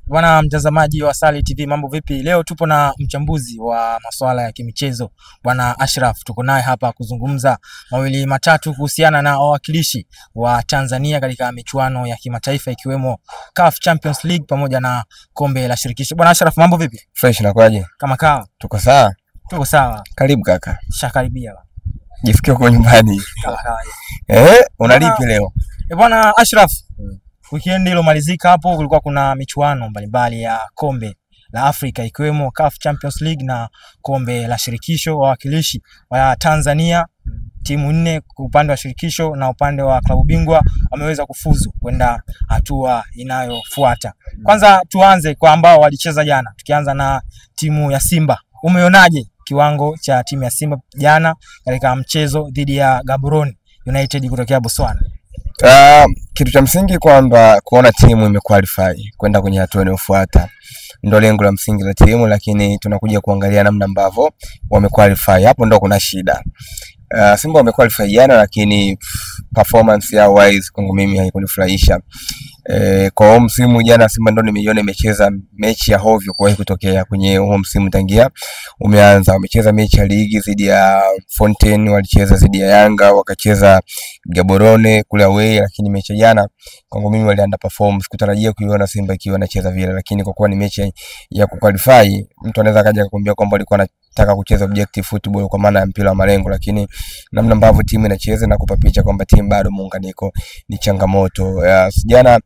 Bwana mtazamaji wa Sali TV, mambo vipi? Leo tupo na mchambuzi wa masuala ya kimichezo Bwana Ashraf. Tuko naye hapa kuzungumza mawili matatu kuhusiana na wawakilishi wa Tanzania katika michuano ya kimataifa ikiwemo CAF Champions League pamoja na kombe la shirikisho. Bwana Ashraf, mambo vipi? Fresh na kwaje? Kama kawa. Tuko sawa? Tuko sawa. Karibu kaka. Shakaribia. Jifikie kwa nyumbani. Kama kawa. Unalipi leo? Bwana Ashraf, weekend iliyomalizika hapo kulikuwa kuna michuano mbalimbali ya kombe la Afrika ikiwemo CAF Champions League na kombe la shirikisho. Wawakilishi wa Tanzania timu 4 kwa upande wa shirikisho na upande wa klabu bingwa wameweza kufuzu kwenda hatua inayofuata. Kwanza tuanze kwa ambao walicheza jana. Tukianza na timu ya Simba. Umeonaje kiwango cha timu ya Simba jana katika mchezo dhidi ya Gaborone United kutokea Botswana? Kitu cha msingi kwamba kuona timu imequalify kwenda kwenye hatua inayofuata ndio lengo la msingi la timu, lakini tunakuja kuangalia namna ambavyo wamequalify. Hapo ndio kuna shida. Simba wamequalify jana, lakini performance yao wise kwangu mimi haikunifurahisha. Kwa huo msimu jana Simba ndio nimeiona imecheza mechi ya hovyo kwa kutokea kwenye huo msimu tangia umeanza. Wamecheza mechi ya ligi dhidi ya Fontaine, walicheza dhidi ya Yanga, wakacheza Gaborone kule away, lakini mechi jana kwangu mimi wali underperform. Sikutarajia kuiona Simba ikiwa inacheza vile, lakini kwa kuwa ni mechi ya kuqualify, mtu anaweza kaja kukuambia kwamba walikuwa wanataka kucheza objective football kwa maana ya mpira wa malengo, lakini namna ambavyo timu inacheza na kupa picha kwamba timu bado muunganiko ni changamoto. Jana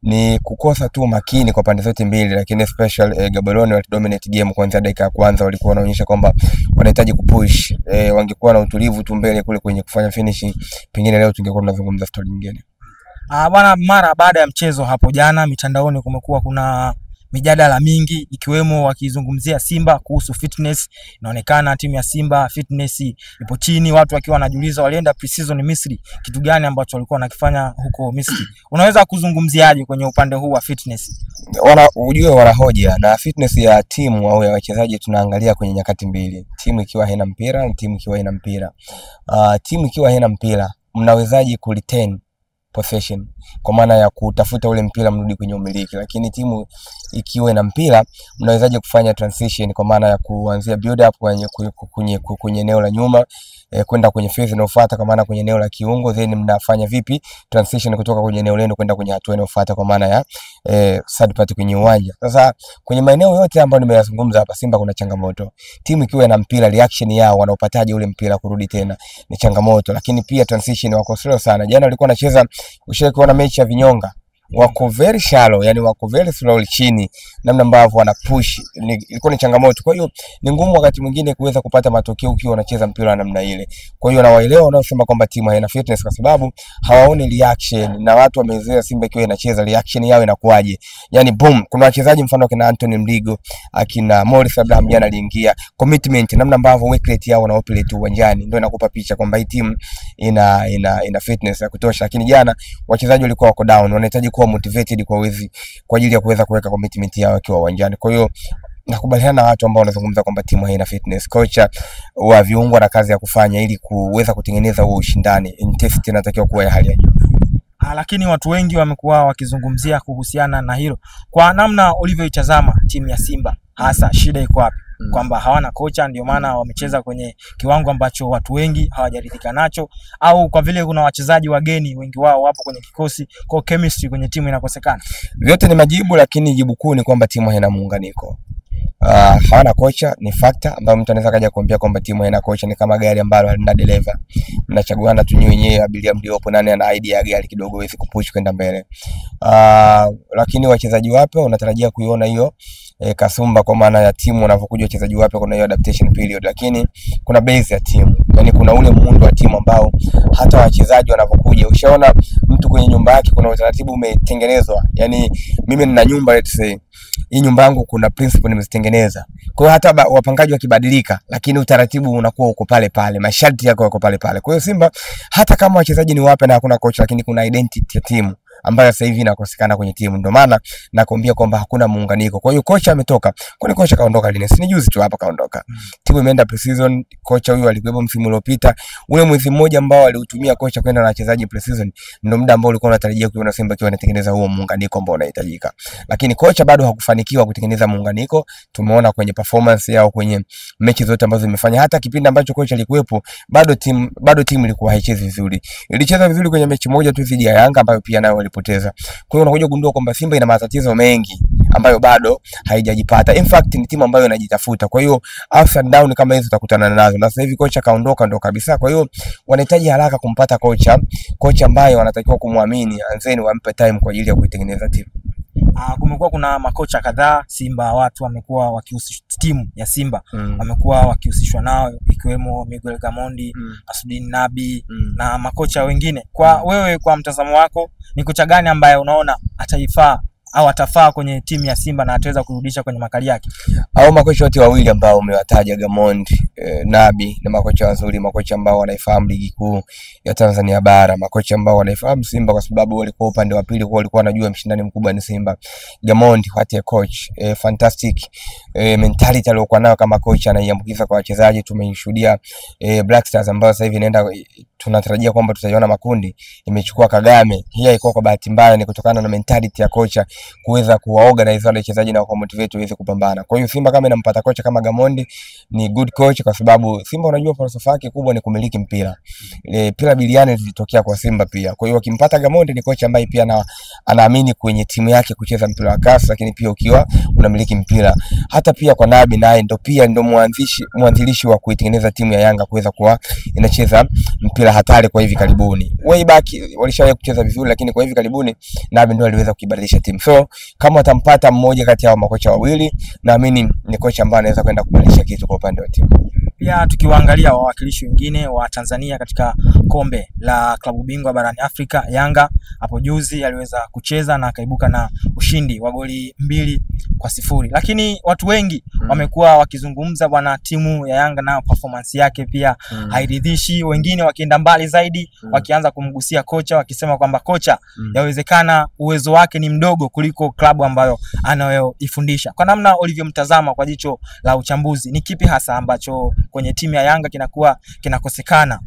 ni kukosa tu makini kwa pande zote mbili, lakini special Gaborone wali dominate game kuanzia dakika ya kwanza. Walikuwa wanaonyesha kwamba wanahitaji kupush. Wangekuwa na utulivu tu mbele kule kwenye kufanya finishing, pengine leo tungekuwa tunazungumza story nyingine. Bwana, mara baada ya mchezo hapo jana mitandaoni kumekuwa kuna mijadala mingi ikiwemo wakizungumzia Simba kuhusu fitness. Inaonekana timu ya Simba fitness ipo chini, watu wakiwa wanajiuliza walienda pre-season Misri, kitu gani ambacho walikuwa wanakifanya huko Misri? Unaweza kuzungumziaje kwenye upande huu wa fitness? Wana hoja na fitness ya timu au ya wachezaji. Tunaangalia kwenye nyakati mbili, timu ikiwa haina mpira na timu ikiwa ina mpira. Timu ikiwa haina mpira mnawezaje ku retain possession, kwa maana ya kutafuta ule mpira mrudi kwenye umiliki, lakini timu ikiwa ina mpira mnawezaje kufanya transition, kwa maana ya kuanzia build up kwenye eneo la nyuma kwenda kwenye phase inayofuata, kwa maana kwenye eneo la kiungo, then mnafanya vipi transition kutoka kwenye eneo lenu kwenda kwenye hatua inayofuata, kwa maana ya third party kwenye uwanja. Sasa kwenye maeneo yote ambayo nimeyazungumza hapa, Simba kuna changamoto. Timu ikiwa ina mpira, reaction yao wanaopataje ule mpira kurudi tena ni changamoto, lakini pia transition wako slow sana. Jana walikuwa wanacheza, ushaikuona mechi ya vinyonga, wako very shallow, yani wako very slow chini, namna ambavyo wana push ilikuwa ni changamoto. Kwa hiyo ni ngumu wakati mwingine kuweza kupata matokeo ukiwa unacheza mpira namna ile. Kwa hiyo na waelewa wanaosema kwamba timu haina fitness kwa sababu hawaoni reaction, na watu wamezoea Simba ikiwa inacheza reaction yao inakuaje, yani boom. Kuna wachezaji mfano kina Anthony Mligo, akina Morris Abraham jana aliingia, commitment, namna ambavyo work rate yao na operate uwanjani ndio inakupa picha kwamba hii timu ina fitness ya kutosha. Lakini jana wachezaji walikuwa wako down, wanahitaji kuwa motivated kwa ajili ya kuweza kuweka commitment yao wakiwa uwanjani. Kwa hiyo nakubaliana na watu ambao wanazungumza kwamba timu haina fitness. Kocha wa viungo na kazi ya kufanya ili kuweza kutengeneza huo ushindani, intensity inatakiwa kuwa ya hali ya juu. Lakini watu wengi wamekuwa wakizungumzia kuhusiana na hilo. Kwa namna ulivyoitazama timu ya Simba, hasa shida iko wapi? Kwamba hawana kocha ndio maana wamecheza kwenye kiwango ambacho watu wengi hawajaridhika nacho, au kwa vile kuna wachezaji wageni wengi wao wapo kwenye kikosi, kwa chemistry kwenye timu inakosekana? Vyote ni majibu, lakini jibu kuu ni kwamba timu haina muunganiko. Hawana kocha ni factor ambayo mtu anaweza kaja kuambia kwamba timu haina kocha ni kama gari ambalo halina dereva, mnachaguana tu wenyewe abiria mliopo, nani ana idea ya gari kidogo hivi kupush kwenda mbele. Lakini wachezaji wapya unatarajia kuiona hiyo kasumba, kwa maana ya timu wanavyokuja wachezaji wapya kuna hiyo adaptation period, lakini kuna base ya timu, yani kuna ule muundo wa timu ambao hata wachezaji wanavyokuja, ushaona mtu kwenye nyumba yake kuna utaratibu umetengenezwa. Yani mimi nina nyumba, let's say hii nyumba yangu kuna principle nimezitengeneza. Kwa hiyo hata wapangaji wakibadilika, lakini utaratibu unakuwa uko pale pale, masharti yako yako pale pale. Kwa hiyo Simba hata kama wachezaji ni wapya na hakuna coach, lakini kuna identity ya timu ambayo sasa hivi inakosekana kwenye timu. Ndio maana nakwambia kwamba hakuna muunganiko. Kwa hiyo kocha ametoka. Kwani kocha kaondoka lini? Si juzi tu hapa kaondoka. Timu imeenda pre-season, kocha huyu alikuwepo msimu uliopita. Ule mwezi mmoja ambao aliutumia kocha kwenda na wachezaji pre-season ndio muda ambao ulikuwa unatarajia kuona Simba ikiwa inatengeneza huo muunganiko ambao unahitajika. Lakini kocha bado hakufanikiwa kutengeneza muunganiko. Tumeona kwenye performance yao kwenye mechi zote ambazo zimefanya. Hata kipindi ambacho kocha alikuwepo bado timu ilikuwa haichezi vizuri. Ilicheza vizuri kwenye mechi moja tu dhidi ya Yanga ambayo pia nayo walipoteza. Kwa hiyo unakuja kugundua kwamba Simba ina matatizo mengi ambayo bado haijajipata. In fact ni timu ambayo inajitafuta. Kwa hiyo ups and down kama hizo utakutana nazo. Na sasa hivi kocha kaondoka ndo kabisa. Kwa hiyo wanahitaji haraka kumpata kocha ambaye wanatakiwa kumwamini, anzeni wampe time kwa ajili ya kuitengeneza timu. Kumekuwa kuna makocha kadhaa Simba, watu wamekuwa wakihusishwa, timu ya Simba wamekuwa wakihusishwa nao, ikiwemo Miguel Gamondi, Asudin Nabi na makocha wengine. Kwa wewe, kwa mtazamo wako, ni kocha gani ambaye unaona ataifaa au atafaa kwenye timu ya Simba na ataweza kurudisha kwenye makali yake? Au makocha wote wawili ambao umewataja, Gamondi, Nabi, na makocha wazuri, makocha ambao wanaifahamu ligi kuu ya Tanzania bara, makocha ambao wanaifahamu Simba kwa sababu walikuwa upande wa pili, walikuwa wanajua mshindani mkubwa ni Simba. Gamondi, what a coach, fantastic mentality aliyokuwa nayo kama coach, anaiambukiza kwa wachezaji. Tumeishuhudia Black Stars ambao sasa hivi inaenda, tunatarajia kwamba tutaiona makundi, imechukua Kagame. Hii haikuwa kwa bahati mbaya, ni kutokana na mentality ya kocha kuweza kuwaorganize wale wachezaji na kumotivate waweze kupambana. Kwa hiyo Simba kama inampata kocha kama Gamondi ni good coach, kwa sababu Simba unajua falsafa yake kubwa ni kumiliki mpira. Pila biliani zilitokea kwa Simba pia. Kwa hiyo wakimpata Gamondi ni kocha ambaye pia anaamini kwenye timu yake kucheza mpira wa kasi, lakini pia ukiwa unamiliki mpira. Hata pia kwa Nabi naye ndo mwanzilishi wa kuitengeneza timu ya Yanga kuweza kuwa inacheza mpira hatari kwa hivi karibuni. Way back walishawahi kucheza vizuri, lakini kwa hivi karibuni Nabi ndo aliweza kuibadilisha timu. So kama watampata mmoja kati ya makocha wawili, naamini ni kocha ambaye anaweza kwenda kubadilisha kitu kwa upande wa timu. Pia tukiwaangalia wawakilishi wengine wa Tanzania katika kombe la klabu bingwa barani Afrika, Yanga hapo juzi aliweza kucheza na akaibuka na ushindi wa goli 2-0. Lakini watu wengi wamekuwa wakizungumza bwana, timu ya Yanga na performance yake pia hairidhishi. Wengine wakienda mbali zaidi, wakianza kumgusia kocha, wakisema kwamba kocha yawezekana uwezo wake ni mdogo kuliko klabu ambayo anayoifundisha. Kwa namna ulivyomtazama kwa jicho la uchambuzi, ni kipi hasa ambacho kwenye timu ya Yanga kinakosekana?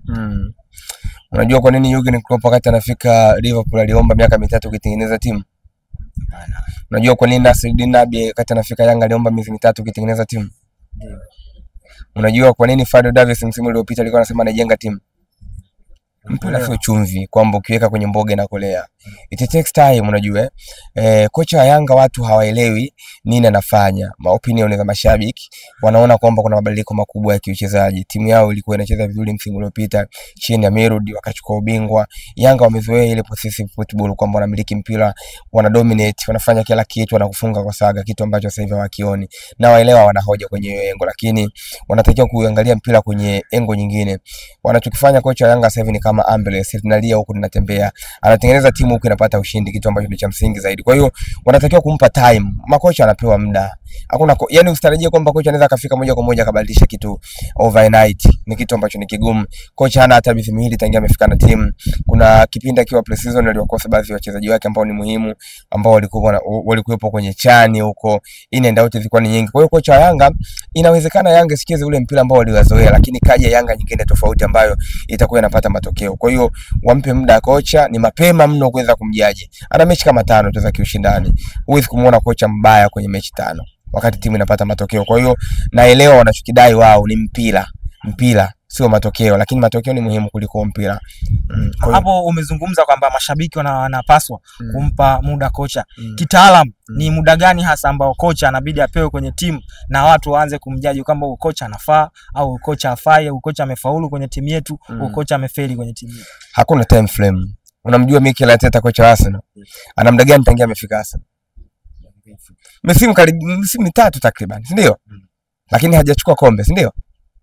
Unajua kwa nini Jurgen Klopp wakati anafika Liverpool aliomba miaka 3 kuitengeneza timu? Unajua kwa nini Nasreddine Nabi wakati anafika Yanga aliomba miezi 3 kuitengeneza timu? Unajua kwa nini Fadlu Davis msimu uliopita alikuwa anasema anajenga timu? Mpira sio chumvi kwamba ukiweka kwenye mboga na kolea. It takes time, unajua. Kocha wa Yanga watu hawaelewi nini anafanya. Opinion za mashabiki wanaona kwamba kuna mabadiliko makubwa ya kiuchezaji. Timu yao ilikuwa inacheza vizuri msimu uliopita chini ya Merudi, wakachukua ubingwa. Yanga wamezoea ile possessive football kwamba wanamiliki mpira, wana dominate, wanafanya kila kitu, wanakufunga kwa saga, kitu ambacho sasa hivi hawakioni. Na waelewa wanahoja kwenye hiyo engo, lakini wanatakiwa kuangalia mpira kwenye engo nyingine. Wanachokifanya kocha wa Yanga sasa hivi ni kama ambulance, tunalia huku tunatembea. Anatengeneza timu huku inapata ushindi, kitu ambacho ni cha msingi zaidi. Kwa hiyo wanatakiwa kumpa time. Makocha anapewa muda. Hakuna yani usitarajie kwamba kocha anaweza kafika moja kwa moja akabadilisha kitu overnight. Ni kitu ambacho ni kigumu. Kocha hana hata miezi miwili tangia amefika na timu. Kuna kipindi akiwa pre-season aliwakosa baadhi ya wachezaji wake ambao ni muhimu, ambao walikuwepo kwenye chani huko. In and out zilikuwa ni nyingi. Kwa hiyo kocha wa Yanga inawezekana Yanga sikize ule mpira ambao waliwazoea, lakini kaja Yanga nyingine tofauti ambayo itakuwa inapata matokeo. Kwa hiyo wampe muda kocha, ni mapema mno kuweza kumjaji. Ana mechi kama 5 tu za kiushindani. Huwezi kumuona kocha mbaya kwenye mechi 5 wakati timu inapata matokeo. Kwa hiyo naelewa wanachokidai wao ni mpira sio matokeo, lakini matokeo ni muhimu kuliko mpira. Hapo umezungumza kwamba mashabiki wanapaswa kumpa muda kocha. Kitaalam ni muda gani hasa ambao kocha anabidi apewe kwenye timu na watu waanze kumjaji kwamba huyu kocha anafaa au kocha hafai, au kocha amefaulu kwenye timu yetu au kocha amefeli kwenye timu yetu? Hakuna time frame. Unamjua Mikel Arteta kocha wa Arsenal? Ana muda gani tangia amefika Arsenal? Msimu 3 takriban, si ndio? Lakini hajachukua kombe, si ndio?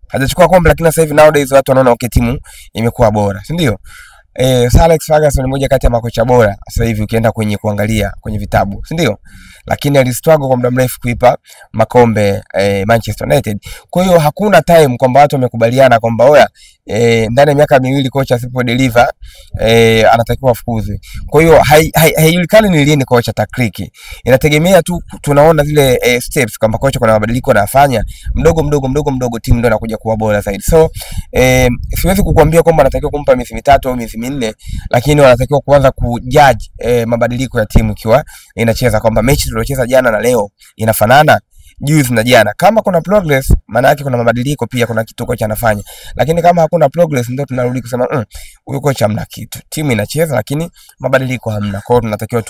Hajachukua kombe, lakini sasa hivi nowadays watu wanaona okay, timu imekuwa bora, si ndio? Sir Alex Ferguson ni mmoja kati ya makocha bora sasa hivi ukienda kwenye kuangalia kwenye vitabu, si ndio? Lakini alistruggle kwa muda mrefu kuipa makombe Manchester United. Kwa hiyo hakuna time kwamba watu wamekubaliana kwamba oya ndani ya miaka miwili kocha asipo deliver anatakiwa afukuzwe. Kwa hiyo haijulikani ni lini kocha takriki. Inategemea tu tunaona zile steps kwamba kocha kuna mabadiliko anafanya mdogo timu ndio inakuja kuwa bora zaidi. So siwezi kukuambia kwamba anatakiwa kumpa miezi 3 au miezi 4, lakini wanatakiwa kuanza kujudge mabadiliko ya timu ikiwa inacheza kwamba mechi tuliocheza jana na leo inafanana juzi na jana. Kama kuna progress maana yake kuna mabadiliko pia, kuna kitu kocha anafanya. Lakini kama hakuna progress ndio tunarudi kusema huyu kocha hamna kitu. Timu inacheza lakini mabadiliko hamna. Kwa hiyo tunatakiwa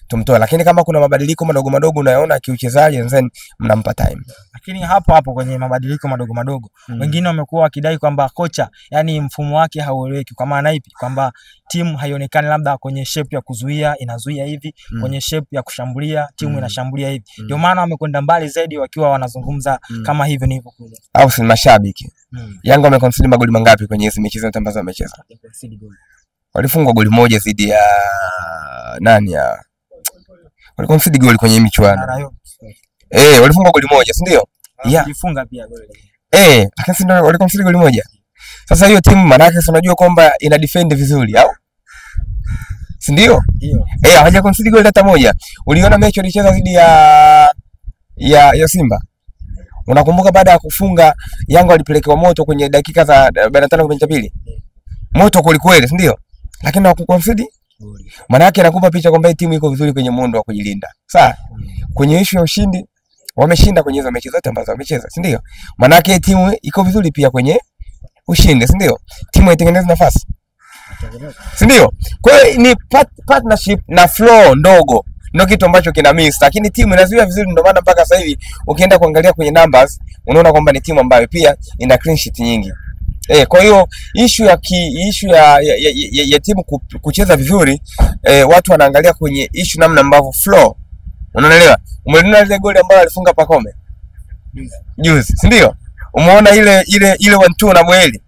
tumtoe. Lakini kama kuna mabadiliko madogo unayoona kiuchezaji then mnampa time. Lakini hapo kwenye mabadiliko madogo wengine wamekuwa wakidai kwamba kocha yani mfumo wake haueleweki. Kwa maana ipi? Kwamba timu haionekani labda kwenye shape ya kuzuia inazuia hivi, kwenye shape ya kushambulia timu inashambulia hivi. Ndio maana wamekwenda mbali zaidi wakiwa wanazungumza kama hivyo nilivyo kule. Au si mashabiki. Yanga wameconcede magoli mangapi kwenye hizo mechi zote ambazo wamecheza? Walifungwa goli moja dhidi ya nani ya waliconcede goli kwenye michuano. Walifungwa goli moja, si ndio? Walifunga pia goli. Lakini si ndio waliconcede goli moja. Sasa hiyo timu maana yake unajua kwamba ina defend vizuri au? Si ndio? Ndio. Hawajaconcede goli hata moja. Uliona mechi walicheza dhidi ya Simba. Unakumbuka baada ya kufunga Yanga walipelekewa moto kwenye dakika za 45 kipindi cha pili. Moto kweli, si ndio? Lakini hawakuconcede goli. Maana yake inakupa picha kwamba timu iko vizuri kwenye muundo wa kujilinda. Sawa? Kwenye issue ya ushindi wameshinda kwenye hizo mechi zote ambazo wamecheza, si ndio? Maana yake timu iko vizuri pia kwenye ushindi, si ndio? Timu haitengenezi nafasi, si ndio? Kwa hiyo ni partnership na flow ndogo ndio kitu ambacho kina miss, lakini timu inazuia vizuri. Ndio maana mpaka sasa hivi ukienda kuangalia kwenye numbers unaona kwamba ni timu ambayo pia ina clean sheet nyingi. Kwa hiyo issue ya timu kucheza vizuri, watu wanaangalia kwenye issue namna ambavyo flow, unaelewa? Umeona ile goli ambayo alifunga Pacome juzi, si ndio? Umeona ile 1-2 na Boeli.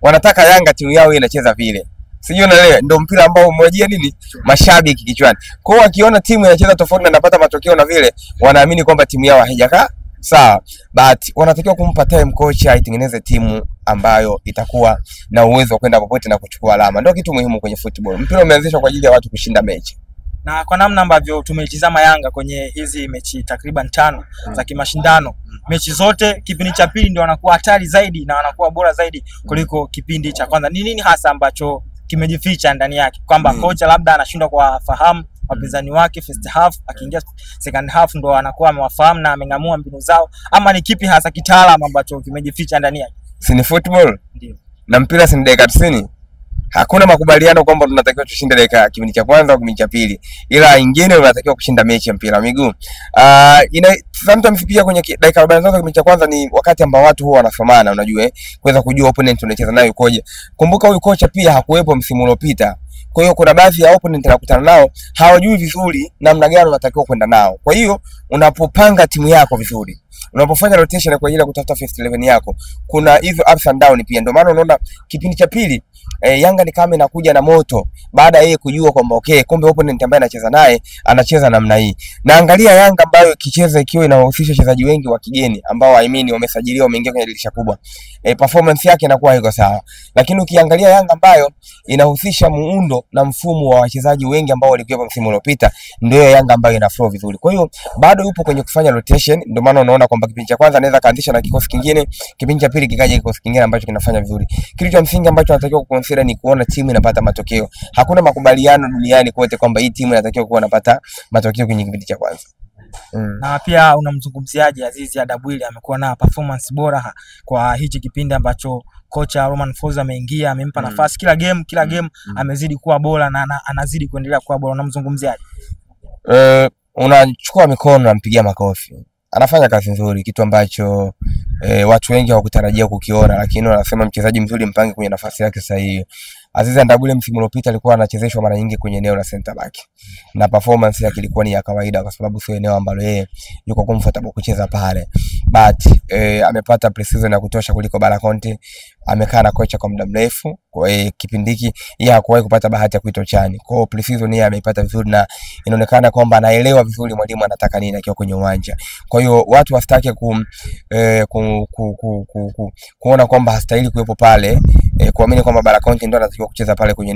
Wanataka Yanga timu yao inacheza vile. Sijui unaelewa, ndio mpira ambao umewajia nini mashabiki kichwani. Kwa hiyo wakiona timu inacheza tofauti na inapata matokeo na vile, wanaamini kwamba timu yao haijakaa sawa. But wanatakiwa kumpa time kocha aitengeneze timu ambayo itakuwa na uwezo wa kwenda popote na kuchukua alama. Ndio kitu muhimu kwenye football. Mpira umeanzishwa kwa ajili ya watu kushinda mechi. Na kwa namna ambavyo tumeitazama Yanga kwenye hizi mechi takriban 5 za kimashindano, mechi zote kipindi cha pili ndio wanakuwa hatari zaidi na wanakuwa bora zaidi kuliko kipindi cha kwanza. Ni nini hasa ambacho kimejificha ndani yake? Kwamba kocha labda anashindwa kuwafahamu wapinzani wake first half, akiingia second half ndo anakuwa amewafahamu na amengamua mbinu zao, ama ni kipi hasa kitaalamu ambacho kimejificha ndani yake? Si ni football? Ndio. Na mpira si dakika 90. Hakuna makubaliano kwamba tunatakiwa tushinde dakika kipindi cha kwanza au kipindi cha pili. Ila ingine unatakiwa kushinda mechi ya mpira wa miguu. Sometimes pia kwenye dakika 45 kipindi cha kwanza ni wakati ambao watu huwa wanasomana, unajua kuweza kujua opponent unacheza nayo ukoje. Kumbuka huyu kocha pia hakuwepo msimu uliopita. Kwa hiyo kuna baadhi ya opponent anakutana nao hawajui vizuri namna gani unatakiwa kwenda nao. Kwa hiyo unapopanga timu yako vizuri, unapofanya rotation kwa ajili ya kutafuta first 11 yako, kuna hizo ups and down pia. Ndio maana unaona kipindi cha pili Yanga ni kama inakuja na moto baada yeye kujua kwamba okay, kumbe opponent ambaye anacheza naye anacheza namna hii. Na angalia Yanga ambayo kicheza ikiwa inawahusisha wachezaji wengi wa kigeni ambao wamesajiliwa, wameingia kwenye dirisha kubwa, performance yake inakuwa haiko sawa. Lakini ukiangalia Yanga ambayo inahusisha muundo na mfumo wa wachezaji wengi ambao walikuwa msimu uliopita, ndio Yanga ambayo ina flow vizuri. Kwa hiyo bado yupo kwenye kufanya rotation. Ndio maana unaona kwamba kipindi cha kwanza anaweza kaanzisha na kikosi kingine, kipindi cha pili kikaja kikosi kingine ambacho kinafanya vizuri. Kitu cha msingi ambacho anatakiwa kuconsider ni kuona timu inapata matokeo. Hakuna makubaliano duniani kote kwamba hii timu inatakiwa kuwa inapata matokeo kwenye kipindi cha kwanza. Na pia unamzungumziaje Azizi Adabwile? Amekuwa na performance bora kwa hichi kipindi ambacho kocha Romain Folz ameingia, amempa nafasi kila game amezidi kuwa bora na anazidi kuendelea kuwa bora. Unamzungumziaje? Unachukua mikono na mpigia makofi. Anafanya kazi nzuri, kitu ambacho watu wengi hawakutarajia kukiona, lakini wanasema mchezaji mzuri mpange kwenye nafasi yake sahihi. Aziz Ndabwile msimu uliopita alikuwa anachezeshwa mara nyingi kwenye eneo la center back, na performance yake ilikuwa ni ya kawaida kwa sababu sio eneo ambalo yeye yuko comfortable kucheza pale. But amepata pre-season ya kutosha kuliko Bara Conte. Amekaa na kocha kwa muda mrefu. Kwa kipindi hiki yeye hakuwahi kupata bahati ya kuitwa chani. Kwa pre-season yeye ameipata vizuri na inaonekana kwamba anaelewa vizuri mwalimu anataka nini akiwa kwenye uwanja. Kwa hiyo watu wasitake kuona kwamba hastahili kuwepo pale, kuamini kwamba Bara Conte ndio anatakiwa kucheza pale kwenye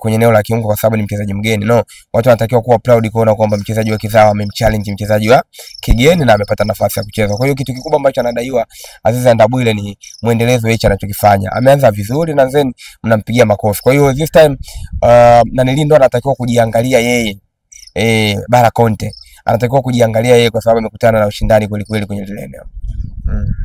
eneo la kiungo kwa sababu ni mchezaji mgeni. No, watu wanatakiwa kuwa proud kuona kwamba mchezaji wa kizawa amemchallenge mchezaji wa kigeni na amepata nafasi ya kucheza. Kwa hiyo kitu kikubwa ambacho anadaiwa Aziz Ndabwile ni muendelezo hicho anachokifanya. Ameanza vizuri na then mnampigia makofi. Kwa hiyo this time na Nelindo anatakiwa kujiangalia yeye. Bara Conte anatakiwa kujiangalia yeye kwa sababu amekutana na ushindani kweli kweli kwenye ile eneo.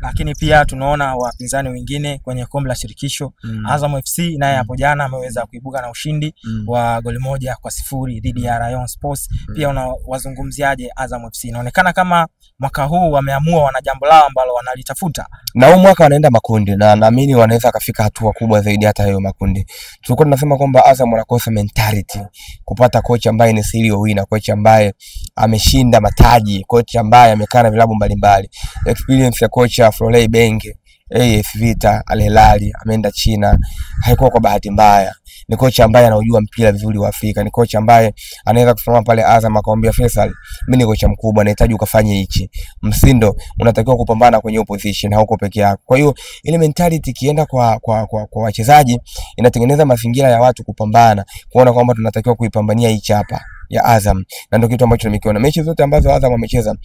Lakini pia tunaona wapinzani wengine kwenye kombe la shirikisho. Azam FC naye hapo jana ameweza kuibuka na ushindi wa goli 1-0 dhidi ya Rayon Sports. Pia unawazungumziaje Azam FC? Inaonekana kama mwaka huu wameamua wana jambo lao ambalo wanalitafuta. Na huu mwaka wanaenda makundi na naamini wanaweza kufika hatua kubwa zaidi hata hiyo makundi. Tulikuwa tunasema kwamba Azam wanakosa mentality kupata kocha ambaye ni serial winner, kocha ambaye ameshinda mataji, kocha ambaye amekaa na vilabu mbalimbali. Experience ya kocha Florent Ibenge, AS Vita, Al Hilal, ameenda China, haikuwa kwa bahati mbaya. Ni kocha ambaye anaujua mpira vizuri wa Afrika, ni kocha ambaye anaweza kusimama pale Azam akamwambia Faisal, mimi ni kocha mkubwa, nahitaji ukafanye hichi. Msindo, unatakiwa kupambana kwenye opposition, hauko peke yako. Kwa hiyo ile mentality ikienda kwa wachezaji inatengeneza mazingira ya watu kupambana, kuona kwamba tunatakiwa kuipambania hichi hapa ya Azam. Na ndio kitu ambacho nimekiona. Mechi zote ambazo Azam amecheza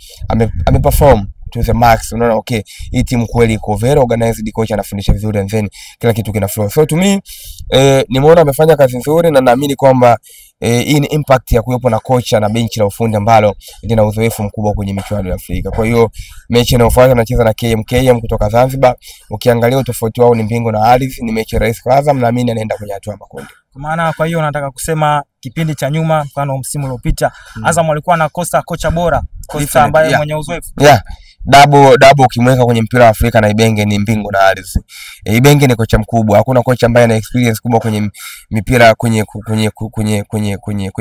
ameperform to the max. Unaona okay, hii timu kweli iko very organized, coach anafundisha vizuri and then kila kitu kina flow. So to me nimeona amefanya kazi nzuri na naamini kwamba hii ni impact ya kuwepo na kocha na benchi la ufundi ambalo lina uzoefu mkubwa kwenye michuano ya Afrika. Kwa hiyo mechi inayofuata anacheza na KMKM kutoka Zanzibar. Ukiangalia utofauti wao ni mbingu na ardhi, ni mechi rahisi kwa Azam, naamini anaenda kwenye hatua ya makundi. Kwa maana kwa hiyo nataka kusema kipindi cha nyuma, mfano msimu uliopita Azam walikuwa na kocha bora, kocha ambaye mwenye uzoefu. Double ukimweka kwenye mpira wa Afrika na Ibenge ni mbingu na ardhi. Ibenge ni kocha mkubwa, hakuna kocha ambaye ana experience kubwa kwenye mipira kwenye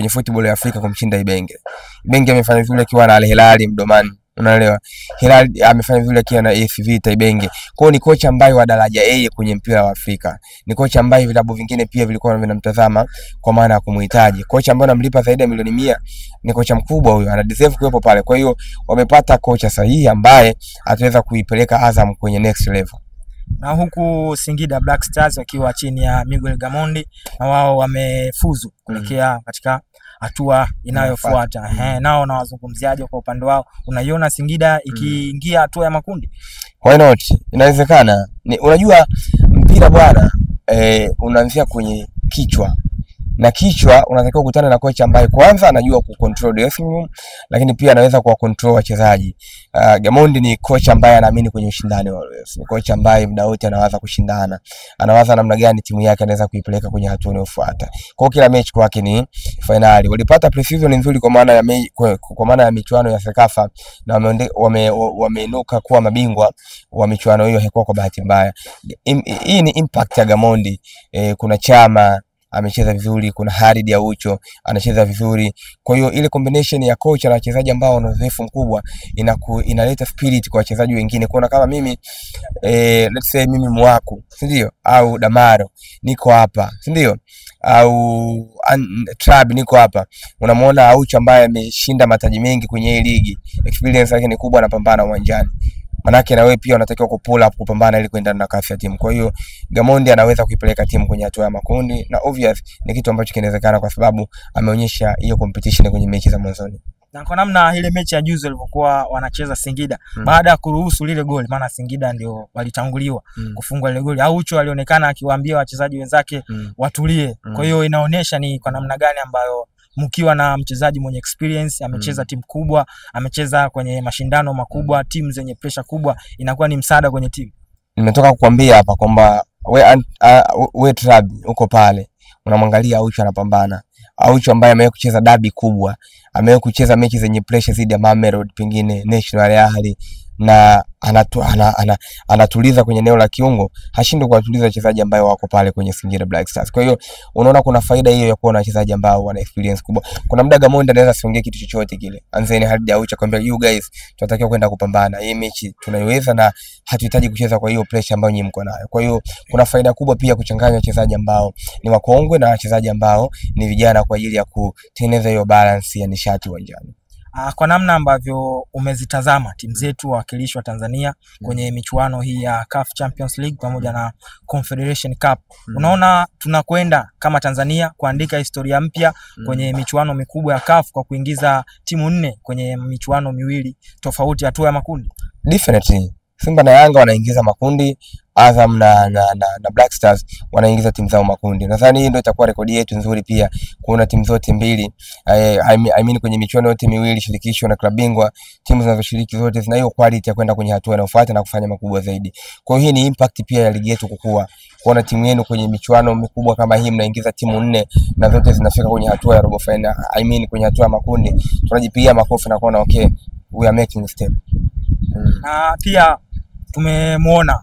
football ya Afrika kumshinda Ibenge. Ibenge amefanya vizuri akiwa na Al Hilal Mdomani, unaelewa. Hilal amefanya vizuri akiwa na AS Vita Ibenge. Kwa hiyo ni kocha ambaye wa daraja A kwenye mpira wa Afrika. Ni kocha ambaye vilabu vingine pia vilikuwa vinamtazama kwa maana ya kumuhitaji. Kocha ambaye anamlipa zaidi ya milioni 100, ni kocha mkubwa huyo, ana deserve kuwepo pale. Kwa hiyo wamepata kocha sahihi ambaye ataweza kuipeleka Azam kwenye next level. Na huku Singida Black Stars wakiwa chini ya Miguel Gamondi, na wao wamefuzu kuelekea katika hatua inayofuata. Nao na wazungumziaje kwa upande wao? Unaiona Singida ikiingia hatua ya makundi? Why not? Inawezekana. Unajua mpira bwana, unaanzia kwenye kichwa. Na kichwa unatakiwa kukutana na kocha ambaye kwanza anajua kucontrol dressing room, lakini pia anaweza kuwacontrol wachezaji. Gamondi ni kocha ambaye anaamini kwenye ushindani wa always. Ni kocha ambaye muda wote anawaza kushindana. Anawaza namna gani timu yake anaweza kuipeleka kwenye hatua inayofuata. Kwa kila mechi kwake ni finali. Walipata pre-season nzuri kwa maana ya michuano ya Sekafa na wameinuka kuwa mabingwa wa michuano hiyo, haikuwa kwa bahati mbaya. Hii ni impact ya Gamondi. Kuna Chama amecheza vizuri, kuna Harid Aucho anacheza vizuri. Kwa hiyo ile combination ya coach na wachezaji ambao wana uzoefu mkubwa inaleta spirit kwa wachezaji wengine. Kuna kama mimi let's say mimi Mwaku, si ndio? Au Damaro niko hapa, si ndio? Au Trab niko hapa. Unamuona Aucho ambaye ameshinda mataji mengi kwenye hii ligi, experience yake ni kubwa, anapambana uwanjani. Manake na wewe pia unatakiwa kupull up kupambana ili kuendana na kasi ya timu. Kwa hiyo Gamondi anaweza kuipeleka timu kwenye hatua ya makundi, na obvious ni kitu ambacho kinawezekana kwa sababu ameonyesha hiyo competition kwenye mechi za mwanzoni. Na kwa namna ile mechi ya juzi walivyokuwa wanacheza Singida, baada ya kuruhusu lile goli, maana Singida ndio walitanguliwa kufungwa lile goli, Aucho alionekana akiwaambia wachezaji wenzake watulie. Kwa hiyo inaonesha ni kwa namna gani ambayo mkiwa na mchezaji mwenye experience, amecheza timu kubwa, amecheza kwenye mashindano makubwa, timu zenye pressure kubwa, inakuwa ni msaada kwenye timu. Nimetoka kukwambia hapa kwamba we Trab uko pale, unamwangalia Aucho anapambana. Aucho ambaye amewahi kucheza dabi kubwa, amewahi kucheza mechi zenye pressure zidi ya Mamelodi, pengine National Ahli, na anatuliza kwenye eneo la kiungo, hashindwi kuwatuliza wachezaji ambao wako pale kwenye Singida Black Stars. Kwa hiyo unaona kuna faida hiyo ya kuwa na wachezaji ambao wana experience kubwa. Kuna muda Gamondi anaweza siongee kitu chochote kile, anzeni hadi Aucha kwambia you guys tunatakiwa kwenda kupambana, hii mechi tunaiweza na hatuhitaji kucheza kwa hiyo pressure ambayo nyinyi mko nayo. Kwa hiyo kuna faida kubwa pia kuchanganya wachezaji ambao ni wakongwe na wachezaji ambao ni vijana kwa ajili ya kutengeneza hiyo balance ya nishati uwanjani. Kwa namna ambavyo umezitazama timu zetu wawakilishi wa Tanzania kwenye michuano hii ya CAF Champions League pamoja na Confederation Cup, unaona tunakwenda kama Tanzania kuandika historia mpya kwenye michuano mikubwa ya CAF kwa kuingiza timu 4 kwenye michuano miwili tofauti hatua ya makundi? Definitely. Simba na Yanga wanaingiza makundi, Azam na Black Stars wanaingiza timu zao makundi. Nadhani hii ndio itakuwa rekodi yetu nzuri pia kuona timu zote mbili I mean kwenye michuano yote miwili, shirikisho na klabu bingwa, timu zinazoshiriki zote zina hiyo quality ya kwenda kwenye hatua inayofuata na kufanya makubwa zaidi. Kwa hiyo hii ni impact pia ya ligi yetu kukua. Kuona timu yenu kwenye michuano mikubwa kama hii mnaingiza timu 4 na zote zinafika kwenye hatua ya robo final, I mean kwenye hatua ya makundi, tunajipigia makofi na kuona okay, we are making a step. Na pia tumemuona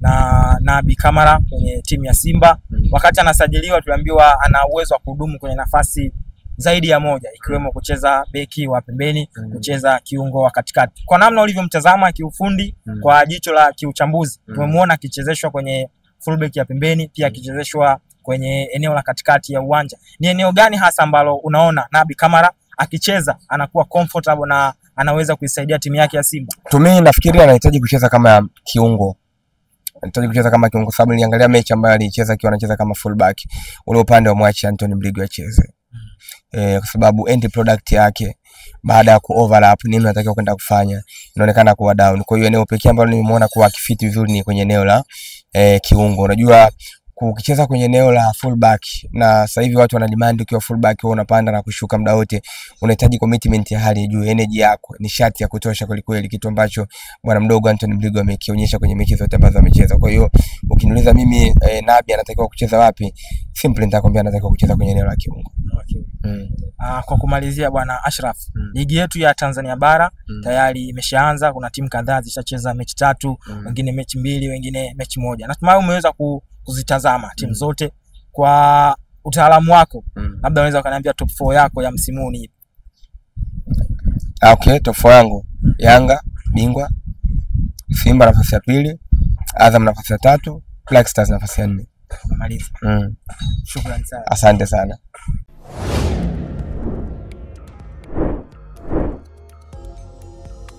na Nabi Kamara kwenye timu ya Simba. Wakati anasajiliwa tuliambiwa ana uwezo wa kudumu kwenye nafasi zaidi ya moja, ikiwemo kucheza beki wa pembeni, kucheza kiungo wa katikati. Kwa namna ulivyomtazama kiufundi, kwa jicho la kiuchambuzi, tumemuona akichezeshwa kwenye fullback ya pembeni, pia akichezeshwa kwenye eneo la katikati ya uwanja. Ni eneo gani hasa ambalo unaona Nabi Kamara akicheza anakuwa comfortable na anaweza kuisaidia timu yake ya Simba? Mimi nafikiri anahitaji kucheza kama kiungo. Anahitaji kucheza kama kiungo sababu niliangalia mechi ambayo alicheza akiwa anacheza kama fullback. Ule upande wa mwachi Anthony Mligo acheze. Kwa sababu end product yake baada ya ku-overlap nini anatakiwa kwenda kufanya inaonekana kuwa down. Kwa hiyo eneo pekee ambalo nimemuona kuwa akifiti vizuri ni kwenye eneo la kiungo. Unajua ukicheza kwenye eneo la fullback na sasa hivi watu wana demand ukiwa fullback wewe unapanda na kushuka muda wote, unahitaji commitment ya hali ya juu, energy yako, nishati ya kutosha kweli, kitu ambacho bwana mdogo Anthony Mligo amekionyesha kwenye mechi zote ambazo amecheza. Kwa hiyo ukiniuliza mimi Nabi anatakiwa kucheza wapi, simple nitakwambia anatakiwa kucheza kwenye eneo la kiungo. Kwa kumalizia bwana Ashraf, ligi yetu ya Tanzania bara tayari imeshaanza. Kuna timu kadhaa zishacheza mechi 3, wengine mechi 2, wengine mechi 1. Natumai umeweza kuzitazama timu zote. Kwa utaalamu wako, labda unaweza ukaniambia top 4 yako ya msimu ni ipi? Okay, top 4 yangu: Yanga bingwa, Simba nafasi ya 2, Azam nafasi ya 3, Black Stars nafasi ya 4. Maliza. Shukrani sana. Asante sana.